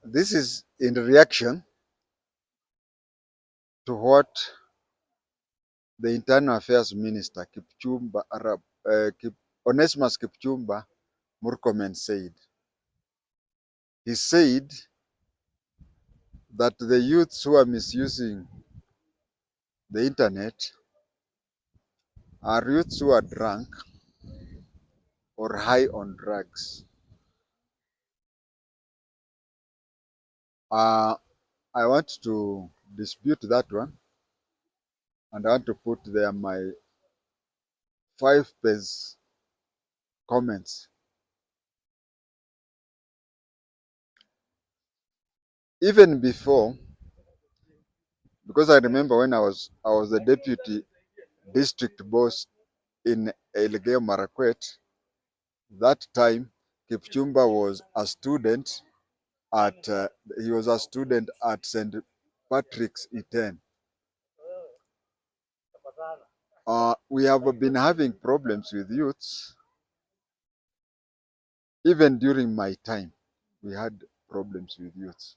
This is in reaction to what the Internal Affairs Minister Kipchumba Onesimus Kipchumba Murkomen said. He said that the youths who are misusing the internet are youths who are drunk or high on drugs. I want to dispute that one, and I want to put there my 5 page comments. Even before, because I remember when I was the deputy district boss in Elgeyo Marakwet. That time, Kipchumba was a student at St. Patrick's Iten. We have been having problems with youths. Even during my time, we had problems with youths.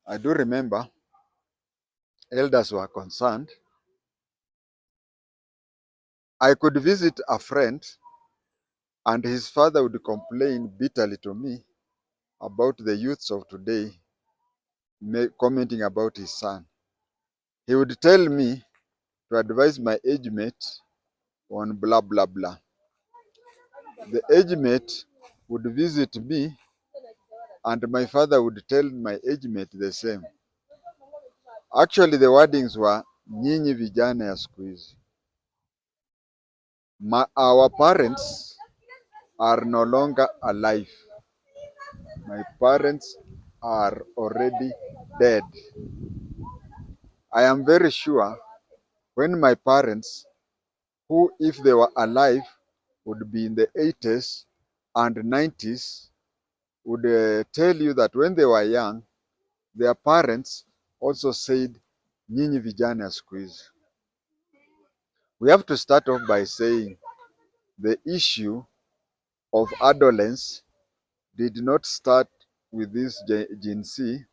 I do remember elders were concerned. I could visit a friend and his father would complain bitterly to me about the youths of today, commenting about his son. He would tell me to advise my age mate on blah blah blah. The age mate would visit me and my father would tell my age mate the same. Actually, the wordings were nyinyi vijana ya siku hizi. Our parents are no longer alive. My parents are already dead. I am very sure when my parents, who if they were alive would be in the 80s and 90s, would tell you that when they were young, their parents also said, nyinyi vijana ya siku hizi. We have to start off by saying the issue of adolescence did not start with this Gen Z,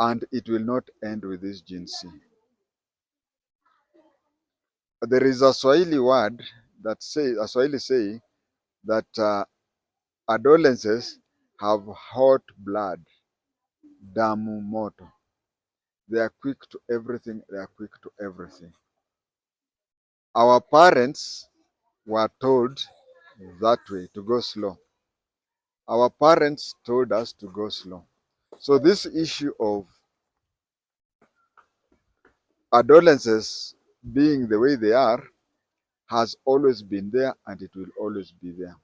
and it will not end with this Gen Z. There is a Swahili word that says, a Swahili saying that adolescents have hot blood, damu moto. They are quick to everything. They are quick to everything. Our parents were told that way, to go slow. Our parents told us to go slow. So this issue of adolescents being the way they are has always been there and it will always be there.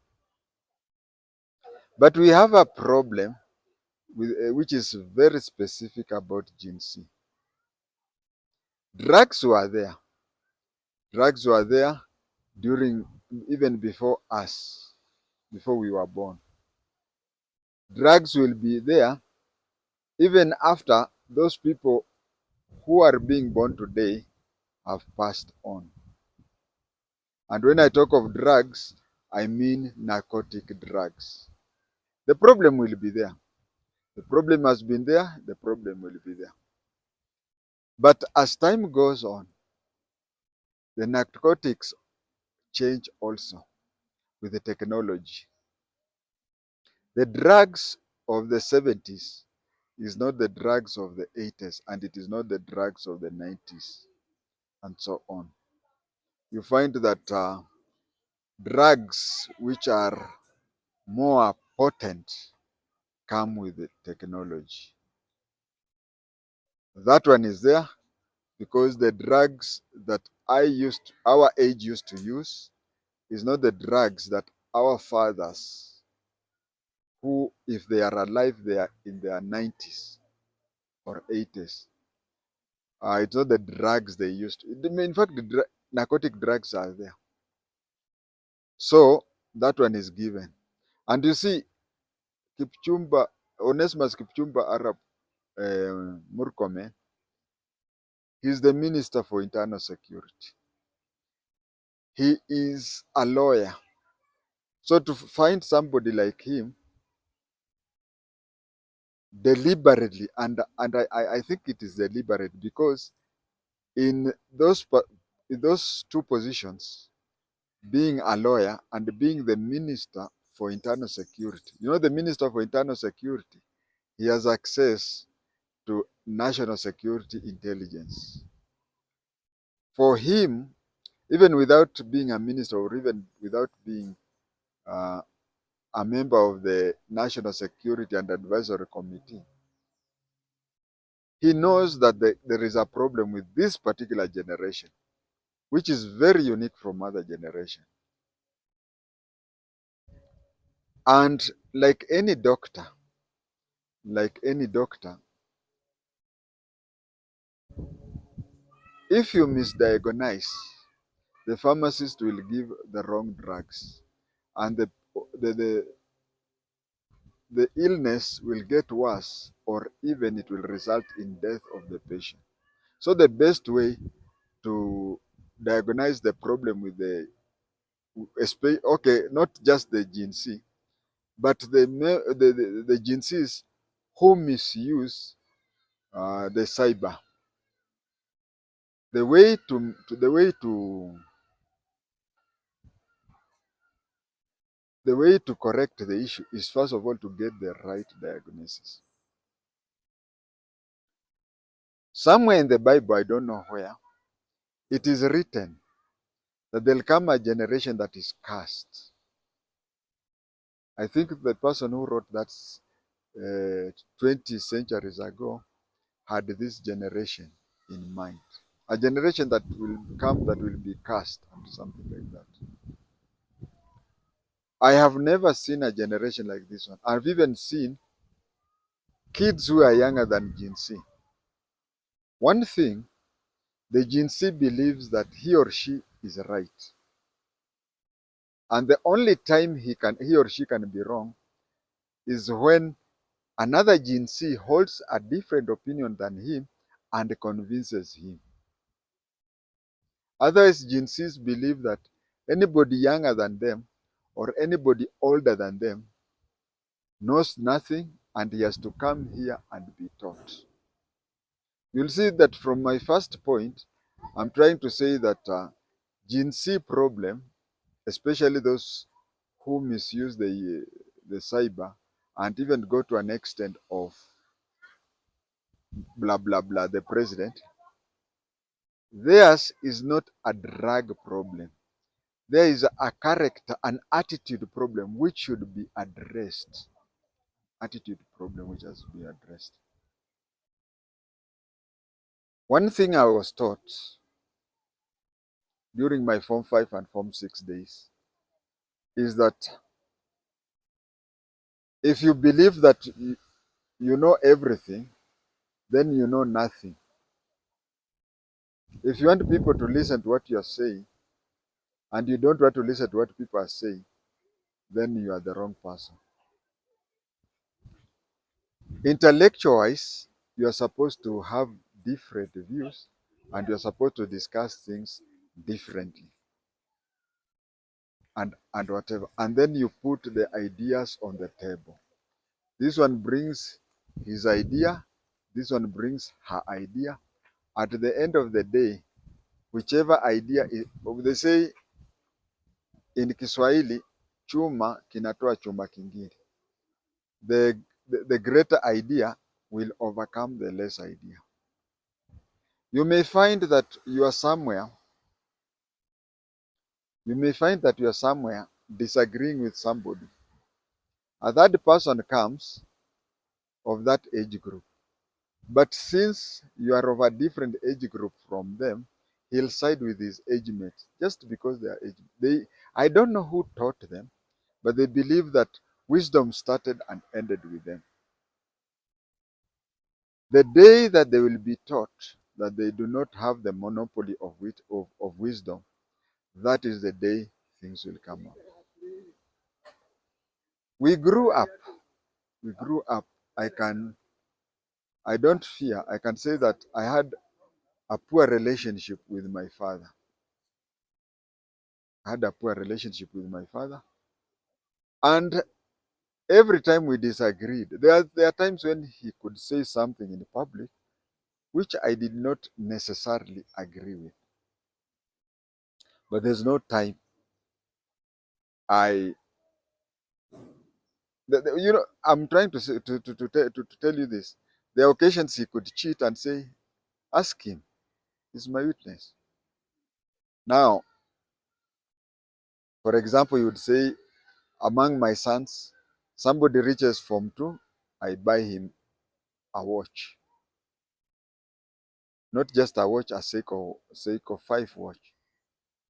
But we have a problem with, which is very specific about Gen Z. Drugs were there. Drugs were there during, even before us, before we were born. Drugs will be there even after those people who are being born today have passed on. And when I talk of drugs, I mean narcotic drugs. The problem will be there. The problem has been there, the problem will be there. But as time goes on, the narcotics change also with the technology. The drugs of the 70s is not the drugs of the 80s, and it is not the drugs of the 90s, and so on. You find that drugs which are more potent come with the technology. That one is there because the drugs that our age used to use is not the drugs that our fathers, who if they are alive, they are in their 90s or 80s. It's not the drugs they used to. In fact, the narcotic drugs are there. So that one is given. And you see, Kipchumba, Onesimus Kipchumba Arab Murkomen, he's the Minister for Internal Security. He is a lawyer. So to find somebody like him deliberately, and I think it is deliberate, because in those two positions, being a lawyer and being the minister for internal security, the minister for internal security, he has access to national security intelligence. For him, even without being a minister, or even without being uh, a member of the National Security and Advisory Committee, he knows that there is a problem with this particular generation, which is very unique from other generations. And like any doctor, if you misdiagnose, the pharmacist will give the wrong drugs, and the, the illness will get worse, or even it will result in death of the patient. So the best way to diagnose the problem with okay, not just the gene C, but the gene Cs who misuse the cyber. The way to correct the issue is, first of all, to get the right diagnosis. Somewhere in the Bible, I don't know where, it is written that there'll come a generation that is cursed. I think the person who wrote that 20 centuries ago had this generation in mind. A generation that will come that will be cursed, and something like that. I have never seen a generation like this one. I've even seen kids who are younger than Gen Z. One thing, the Gen Z believes that he or she is right. And the only time he or she can be wrong is when another Gen Z holds a different opinion than him and convinces him. Otherwise, Gen Zs believe that anybody younger than them or anybody older than them knows nothing, and he has to come here and be taught. You'll see that from my first point, I'm trying to say that Gen Z problem, especially those who misuse the cyber and even go to an extent of blah blah blah, the president, theirs is not a drug problem. There is a character, an attitude problem which should be addressed. Attitude problem which has to be addressed. One thing I was taught during my Form 5 and Form 6 days is that if you believe that you know everything, then you know nothing. If you want people to listen to what you are saying, and you don't want to listen to what people are saying, then you are the wrong person. Intellectual-wise, you are supposed to have different views, and you are supposed to discuss things differently, and whatever. And then you put the ideas on the table. This one brings his idea, this one brings her idea. At the end of the day, whichever idea is, they say in Kiswahili, chuma kinatoa chuma kingine. The greater idea will overcome the less idea. You may find that you are somewhere disagreeing with somebody. A third person comes of that age group. But since you are of a different age group from them, he'll side with his age mates just because they are age. I don't know who taught them, but they believe that wisdom started and ended with them. The day that they will be taught that they do not have the monopoly of wisdom, that is the day things will come up. We grew up. We grew up. I don't fear. I can say that I had a poor relationship with my father. I had a poor relationship with my father. And every time we disagreed, there are times when he could say something in public which I did not necessarily agree with. But there's no time I, I'm trying to say, to tell you this. There are occasions he could cheat and say, ask him, he's my witness. Now, for example, you would say, among my sons, somebody reaches Form 2, I buy him a watch. Not just a watch, a Seiko 5 watch.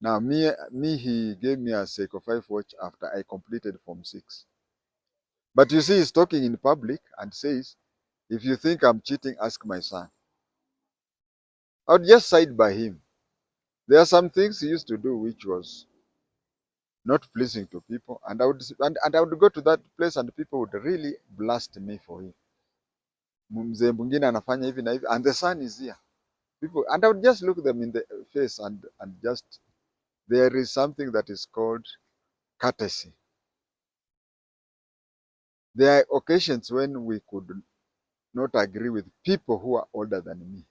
Now, he gave me a Seiko 5 watch after I completed Form 6. But you see, he's talking in public and says, if you think I'm cheating, ask my son. I would just side by him. There are some things he used to do which was not pleasing to people, and I would go to that place and people would really blast me for it. Mzee mwingine anafanya hivi na hivi, and the son is here. People, and I would just look them in the face and just, there is something that is called courtesy. There are occasions when we could not agree with people who are older than me.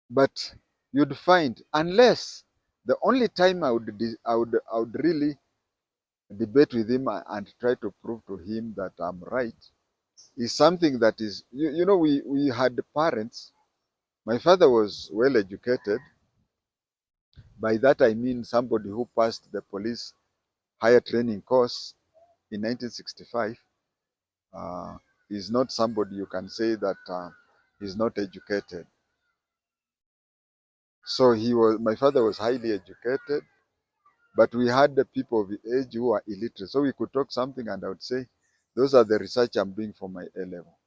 But you'd find, unless the only time I would really debate with him and try to prove to him that I'm right is something that is, we had parents. My father was well educated. By that I mean somebody who passed the police higher training course in 1965. Uh, is not somebody you can say that is not educated. So my father was highly educated, but we had the people of the age who are illiterate. So we could talk something and I would say, those are the research I'm doing for my A level.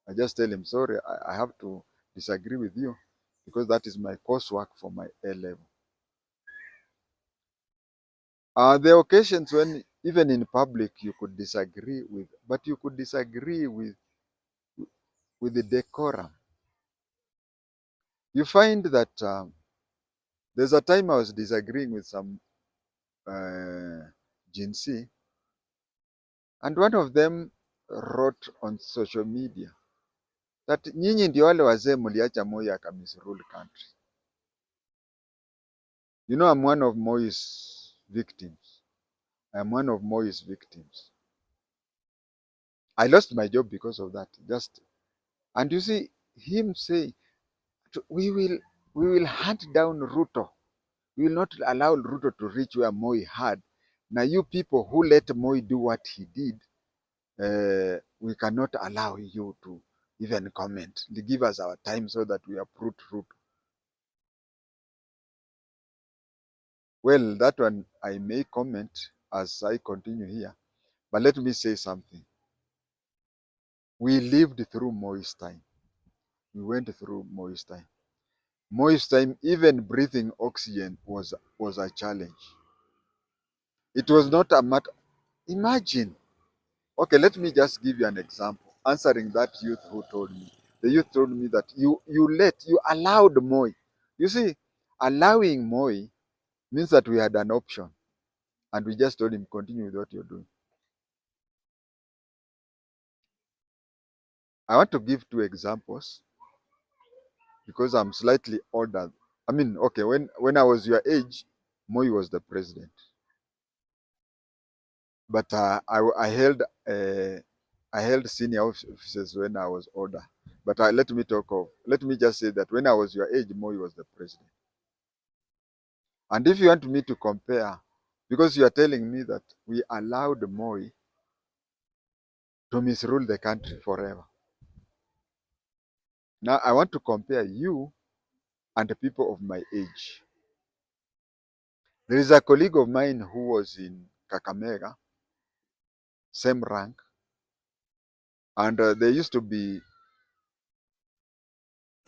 I just tell him, sorry, I have to disagree with you because that is my coursework for my A level. There are occasions when even in public you could disagree with, but you could disagree with the decorum. You find that there's a time I was disagreeing with some Gen Z, and one of them wrote on social media that nyinyi ndio wale wazee mliacha Moi akamisrule country. You know, I'm one of Moi's victims. I'm one of Moi's victims. I lost my job because of that. And you see him say, we will hunt down Ruto. We will not allow Ruto to reach where Moi had. Now you people who let Moi do what he did, we cannot allow you to even comment. Give us our time so that we uproot Ruto. Well, that one I may comment as I continue here, but let me say something. We lived through Moi's time. We went through Moi's time. Moi's time, even breathing oxygen was a challenge. It was not a matter. Imagine. Okay, let me just give you an example. Answering that youth who told me. The youth told me that you allowed Moi. You see, allowing Moi means that we had an option. And we just told him, continue with what you're doing. I want to give two examples because I'm slightly older. I mean, okay, when I was your age, Moi was the president. But I held senior offices when I was older. But let me just say that when I was your age, Moi was the president. And if you want me to compare, because you are telling me that we allowed Moi to misrule the country forever. Now I want to compare you and the people of my age. There is a colleague of mine who was in Kakamega, same rank, and there used to be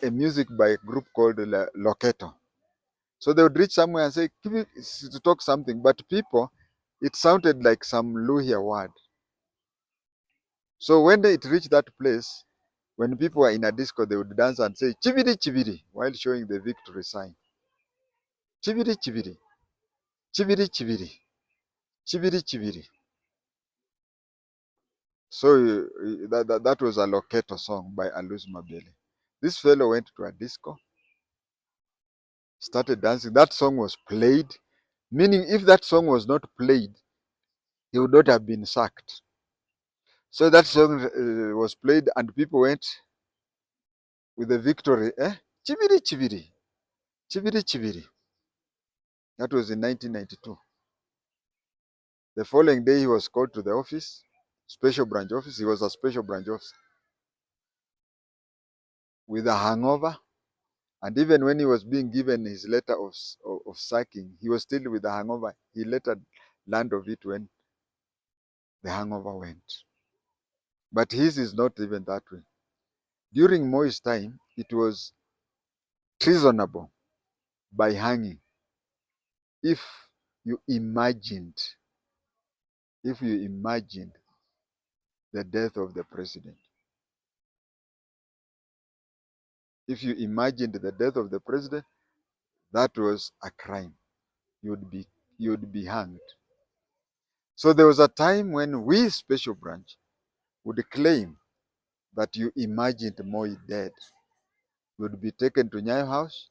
a music by a group called Loketo. So they would reach somewhere and say, to talk something, but people, it sounded like some Luhia word. So when it reached that place, when people were in a disco, they would dance and say, Chividi, Chividi, while showing the victory sign. Chividi, Chividi, Chividi, Chividi, Chibiri Chibiri. So that was a Loketo song by Aluz Mabele. This fellow went to a disco, started dancing. That song was played, meaning if that song was not played, he would not have been sacked. So that song was played, and people went with the victory. Chibiri Chibiri, Chibiri Chibiri. That was in 1992. The following day, he was called to the office, special branch office. He was a special branch officer with a hangover. And even when he was being given his letter of sacking, he was still with the hangover. He later learned of it when the hangover went. But his is not even that way. During Moi's time, it was treasonable by hanging if you imagined, if you imagined the death of the president. If you imagined the death of the president, that was a crime. You would be hanged. So there was a time when we, special branch, would claim that you imagined Moi dead. You would be taken to Nyayo House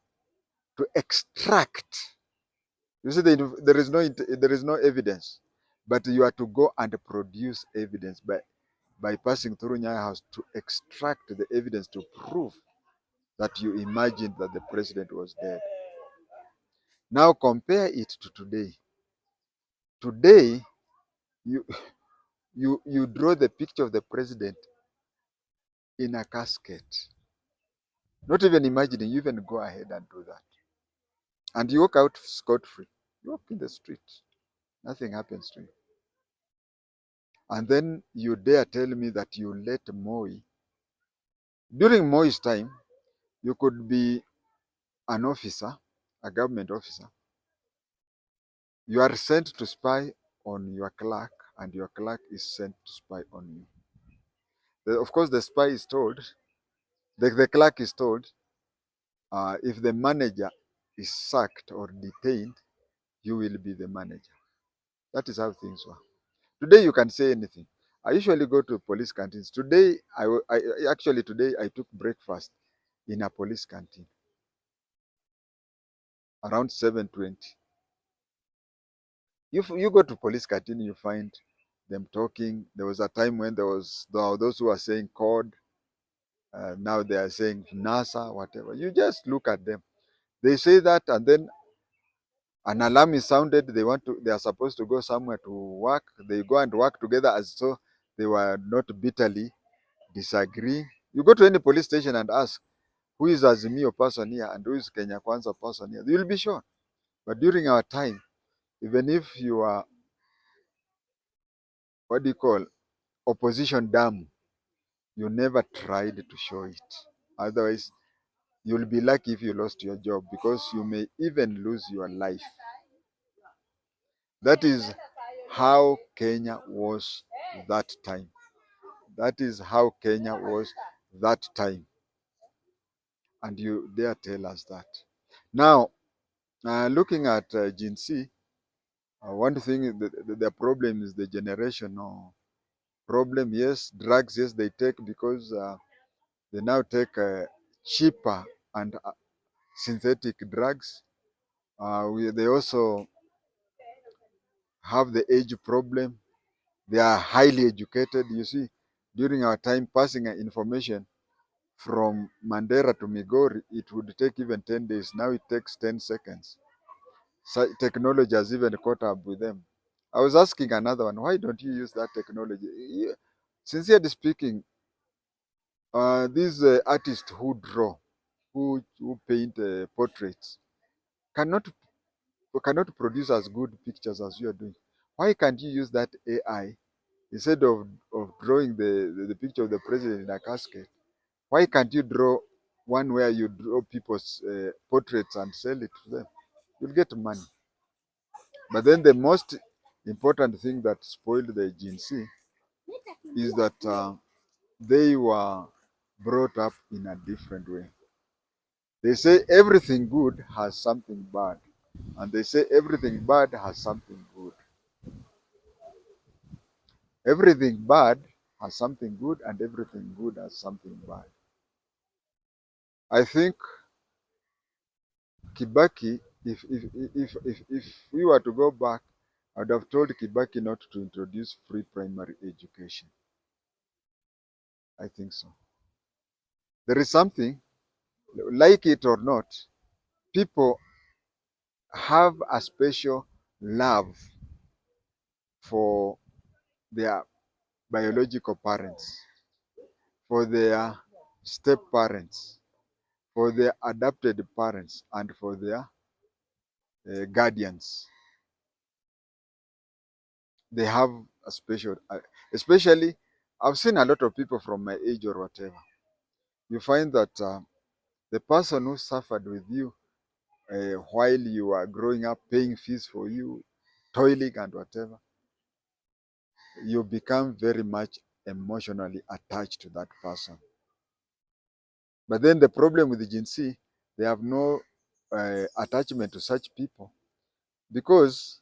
to extract. You see, there is no evidence, but you are to go and produce evidence by passing through Nyayo House to extract the evidence to prove that you imagined that the president was dead. Now compare it to today. Today, you you draw the picture of the president in a casket. Not even imagining, you even go ahead and do that. And you walk out scot-free. You walk in the street. Nothing happens to you. And then you dare tell me that you let Moi. During Moi's time, you could be an officer, a government officer. You are sent to spy on your clerk, and your clerk is sent to spy on you. Of course, the spy is told, the clerk is told, if the manager is sacked or detained, you will be the manager. That is how things were. Today you can say anything. I usually go to police canteens. Today, today I took breakfast in a police canteen around 7:20. You go to police canteen, you find them talking. There was a time when there were those who were saying code. Now they are saying NASA, whatever. You just look at them. They say that, and then an alarm is sounded. They are supposed to go somewhere to work. They go and work together as though they were not bitterly disagreeing. You go to any police station and ask, who is Azimio person here and who is Kenya Kwanza person here? You will be sure. But during our time, even if you are, what do you call, opposition dumb, you never tried to show it. Otherwise, you'll be lucky if you lost your job because you may even lose your life. That is how Kenya was that time. That is how Kenya was that time. And you dare tell us that. Now, looking at Gen Z, one thing, the problem is the generational problem. Yes, drugs, yes, they take because they now take cheaper and synthetic drugs. They also have the age problem. They are highly educated. You see, during our time, passing information from Mandera to Migori, it would take even 10 days. Now it takes 10 seconds. So technology has even caught up with them. I was asking another one, why don't you use that technology? Sincerely speaking, these artists who draw, who paint portraits, cannot produce as good pictures as you are doing. Why can't you use that AI instead of drawing the picture of the president in a casket? Why can't you draw one where you draw people's portraits and sell it to them? You'll get money. But then the most important thing that spoiled the Gen Z is that they were brought up in a different way. They say everything good has something bad, and they say everything bad has something good. Everything bad has something good, and everything good has something bad. I think Kibaki, if we were to go back, I would have told Kibaki not to introduce free primary education. I think so. There is something, like it or not, people have a special love for their biological parents, for their step parents, for their adopted parents, and for their guardians. They have a special, especially, I've seen a lot of people from my age or whatever. You find that the person who suffered with you while you are growing up, paying fees for you, toiling and whatever, you become very much emotionally attached to that person. But then the problem with the Gen Z, they have no attachment to such people because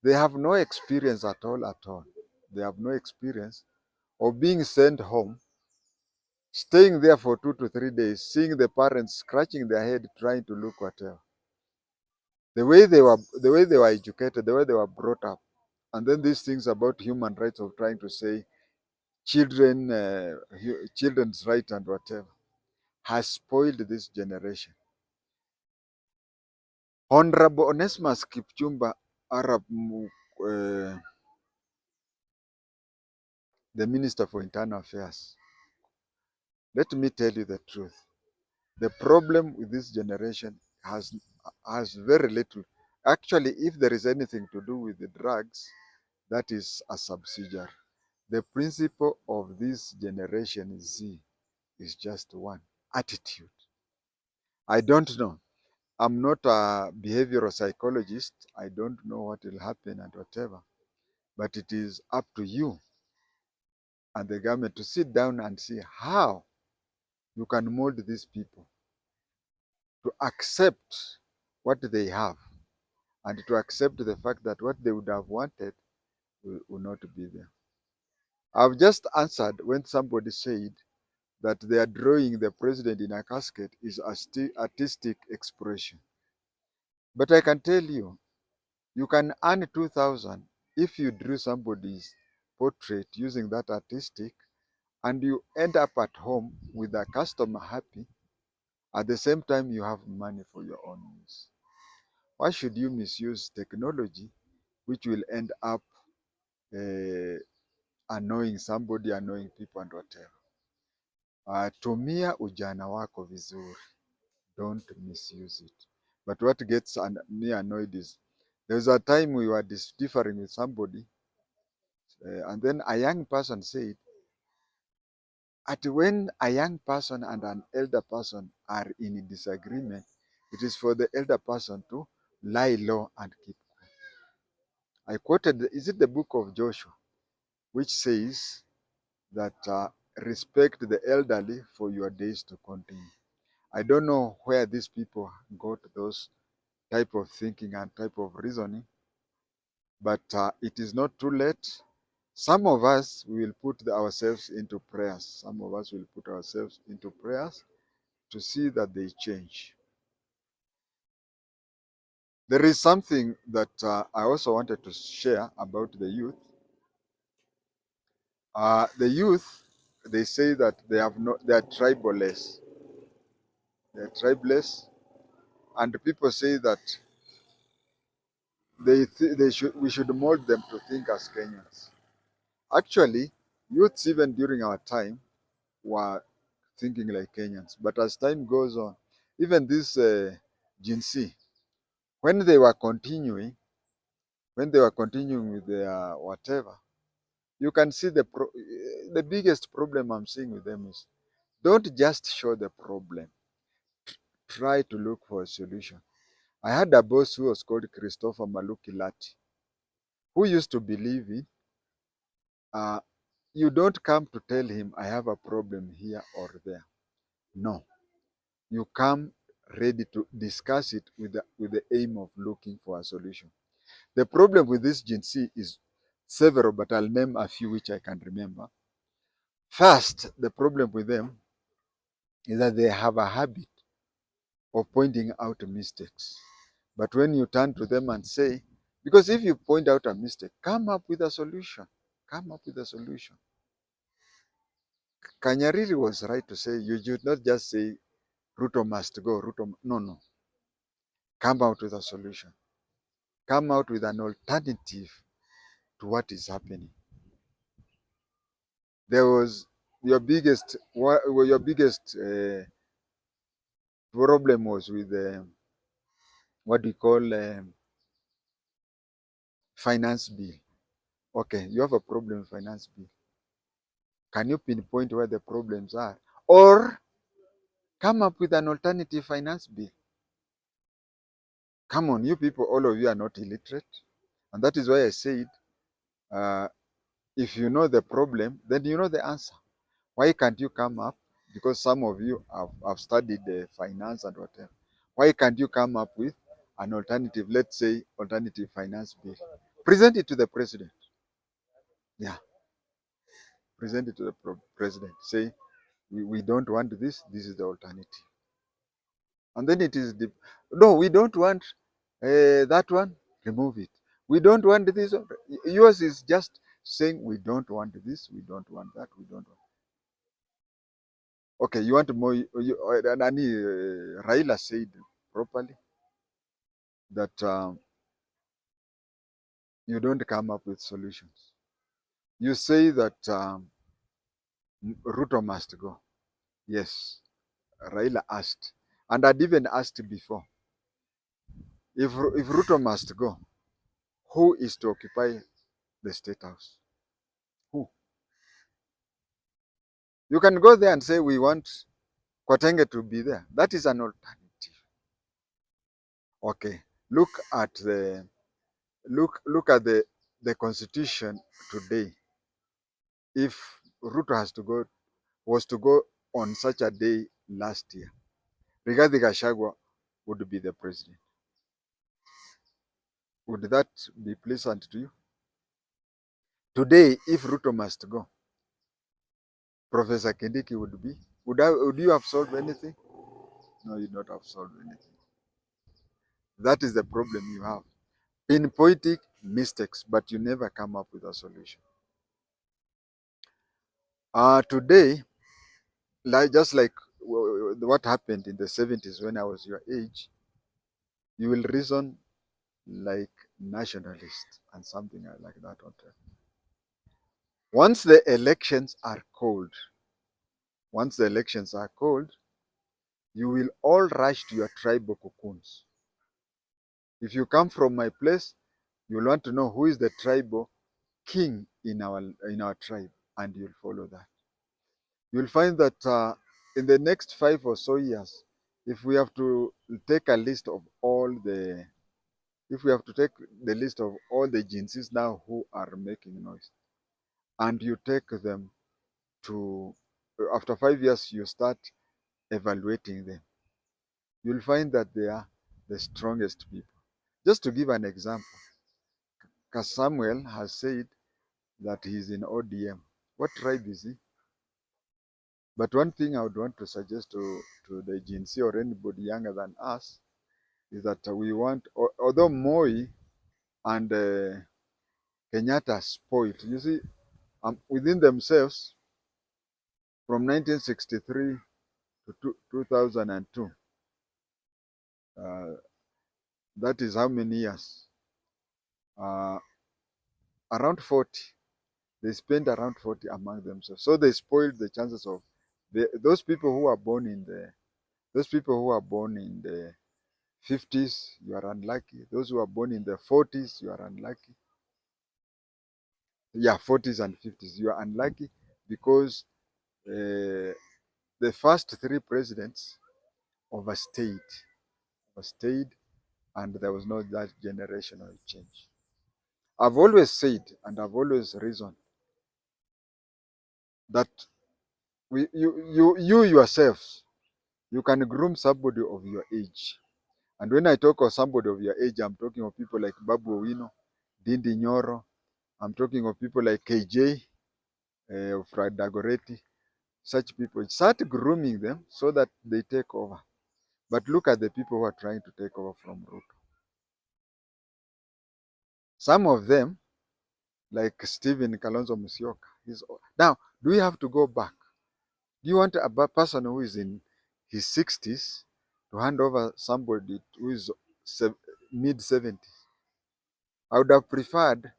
they have no experience at all, at all. They have no experience of being sent home, staying there for 2 to 3 days, seeing the parents scratching their head, trying to look whatever. The way they were educated, the way they were brought up, and then these things about human rights of trying to say children's right and whatever has spoiled this generation. Honorable Onesmus Kipchumba Arab, the Minister for Internal Affairs, let me tell you the truth. The problem with this generation has very little. Actually, if there is anything to do with the drugs, that is a subsidiary. The principle of this generation Z is just one: attitude. I don't know. I'm not a behavioral psychologist. I don't know what will happen and whatever. But it is up to you and the government to sit down and see how you can mold these people to accept what they have and to accept the fact that what they would have wanted will not be there. I've just answered when somebody said that they are drawing the president in a casket is artistic expression. But I can tell you, you can earn 2,000 if you drew somebody's portrait using that artistic, and you end up at home with a customer happy. At the same time, you have money for your own use. Why should you misuse technology, which will end up uh, annoying somebody, annoying people, and whatever? Tumia ujana wako vizuri. Don't misuse it. But what gets me annoyed is there was a time we were differing with somebody, and then a young person said, at when a young person and an elder person are in disagreement, it is for the elder person to lie low and keep quiet. I quoted, is it the book of Joshua, which says that respect the elderly for your days to continue. I don't know where these people got those type of thinking and type of reasoning, but it is not too late. Some of us will put ourselves into prayers. Some of us will put ourselves into prayers to see that they change. There is something that I also wanted to share about the youth. The youth, they say that they are triballess. They are triballess, and people say that we should mold them to think as Kenyans. Actually, youths even during our time were thinking like Kenyans, but as time goes on, even this Gen Z, when they were continuing, with their whatever, you can see the biggest problem I'm seeing with them is don't just show the problem, try to look for a solution. I had a boss who was called Christopher Maluki Lati, who used to believe in uh, you don't come to tell him I have a problem here or there. No, you come ready to discuss it with the aim of looking for a solution. The problem with this Gen Z is several, but I'll name a few which I can remember. First, the problem with them is that they have a habit of pointing out mistakes. But when you turn to them and say, because if you point out a mistake, come up with a solution. Come up with a solution. Kanyariri was right to say you should not just say Ruto must go. No. Come out with a solution. Come out with an alternative to what is happening. There was your biggest problem was with what we call finance bill. Okay, you have a problem with finance bill. Can you pinpoint where the problems are? Or come up with an alternative finance bill. Come on, you people, all of you are not illiterate. And that is why I said, if you know the problem, then you know the answer. Why can't you come up? Because some of you have studied the finance and whatever. Why can't you come up with an alternative, let's say, alternative finance bill? Present it to the president. Yeah, present it to the president. Say, we don't want this. This is the alternative. And then it is the, no, we don't want that one. Remove it. We don't want this. Yours is just saying we don't want this. We don't want that. We don't want. Okay, you want more. Raila said properly that you don't come up with solutions. You say that Ruto must go. Yes, Raila asked, and I'd even asked before, if Ruto must go, who is to occupy the state house? Who? You can go there and say we want Kwatenge to be there. That is an alternative. Okay, look at the constitution today. If Ruto was to go on such a day last year, Rigathi Gachagua would be the president. Would that be pleasant to you? Today, if Ruto must go, Professor Kindiki would be. Would you have solved anything? No, you'd not have solved anything. That is the problem you have. Pinpointing mistakes, but you never come up with a solution. Today, just like what happened in the 70s when I was your age, you will reason like nationalists and something like that. Once the elections are called, you will all rush to your tribal cocoons. If you come from my place, you'll want to know who is the tribal king in our tribe, and you'll follow that. You'll find that in the next 5 or so years, if we have to take a list of all the if we have to take the list of all the jinsis now who are making noise, and you take them to, after 5 years, you start evaluating them, you'll find that they are the strongest people. Just to give an example, Samuel has said that he's in ODM. What tribe is he? But one thing I would want to suggest to the Gen Z or anybody younger than us is that we want, although Moi and Kenyatta spoiled, you see, within themselves, from 1963 to 2002, that is how many years? Around 40. They spent around 40 among themselves. So they spoiled the chances of those people who are born in the 50s, you are unlucky. Those who are born in the 40s, you are unlucky. Yeah, 40s and 50s, you are unlucky because the first 3 presidents overstayed, and there was no that generational change. I've always said, and I've always reasoned, that you yourselves, you can groom somebody of your age. And when I talk of somebody of your age, I'm talking of people like Babu Owino, Dindi Nyoro, I'm talking of people like KJ, Fred Dagoretti, such people. Start grooming them so that they take over. But look at the people who are trying to take over from Ruto. Some of them, like Stephen Kalonzo Musyoka, now, do we have to go back? Do you want a person who is in his 60s to hand over somebody who is mid 70s? I would have preferred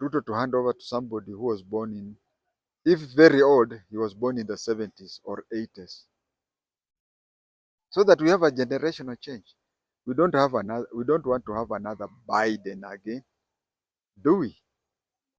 Ruto to hand over to somebody who was born in, if very old, he was born in the 70s or 80s, so that we have a generational change. We don't want to have another Biden again, do we?